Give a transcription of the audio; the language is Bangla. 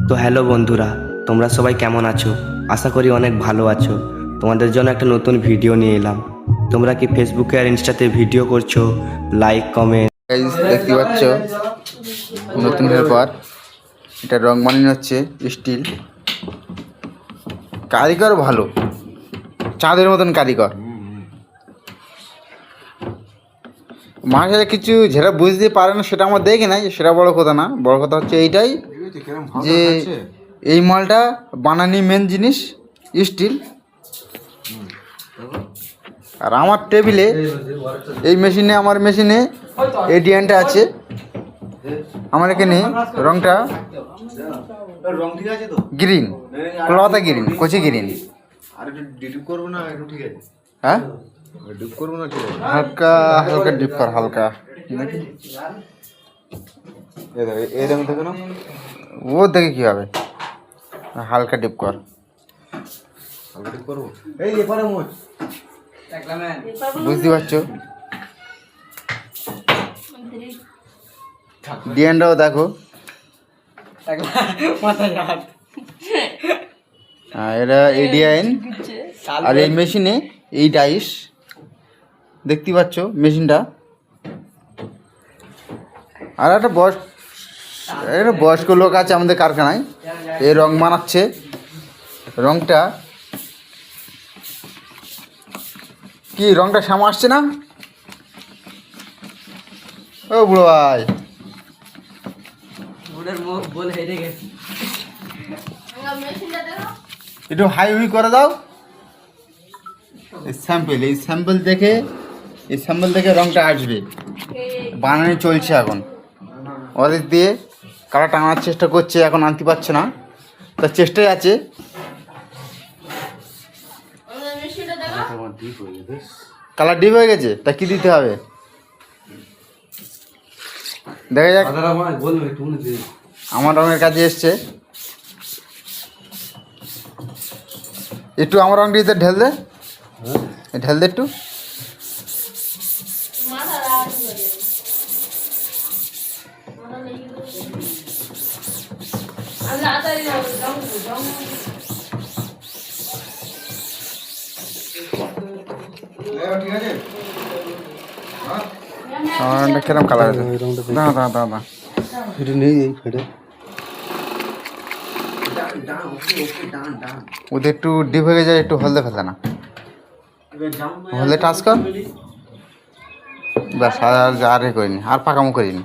তো হ্যালো বন্ধুরা, তোমরা সবাই কেমন আছো? আশা করি অনেক ভালো আছো। তোমাদের জন্য একটা নতুন ভিডিও নিয়ে এলাম। তোমরা কি ফেসবুকে আর ইনস্টাতে ভিডিও করছো, লাইক কমেন্ট? গাইস দেখতে পাচ্ছ নতুন পেপার, এটা রং বানানো হচ্ছে স্টিল। কারিগর ভালো, চাঁদের মতন কারিগর। মাঝে কিছু যেটা বুঝতে পারে না সেটা আমার দেখে নাই, সেটা বড় কথা না। বড় কথা হচ্ছে এইটাই যে এই মালটা বানানি মেন জিনিস স্টিল। আর আমার টেবিলে এই মেশিনে, আমার মেশিনে এই ডিজাইনটা আছে। আমার এখানে রংটা গ্রিন, কলকাতা গ্রিন, কচি গ্রিন। হ্যাঁ, হালকা হালকা ডিপ কর, হালকা ও দেখে কি হবে, হালকা ডিপ কর। বুঝতে পারছো? ডিজাইনটাও দেখো। এটা এই ডিজাইন, আর এই মেশিনে এই ডাইস। দেখতে পাচ্ছ মেশিনটা। আর একটা বয়স্ক লোক আছে আমাদের কারখানায়, এই রং বানাচ্ছে। রংটা কি, রংটা সামনে আসছে না? ও বুড়ো ভাই, একটু হাই হুই করে দাও। এই স্যাম্পল দেখে রংটা আসবে। বানানো চলছে এখন, ওদের দিয়ে কারা টাঙানোর চেষ্টা করছে, এখন আনতে পারছে না, তার চেষ্টাই আছে। কালার ডিপ হয়ে গেছে, তা কি দিতে হবে দেখা যাক। আমার রঙের কাজে এসছে, একটু আমার রঙটিতে ঢেল দে, ঢেল দে একটু। কিরম কালার আছে? দাঁড়া এটা নেই এই ফেটে। ওদের একটু ডিপ হয়ে যায়, একটু হলদে ফেলে না, হলদে টাচ কর ব্যাস। আর করিনি, আর পাকামো করিনি।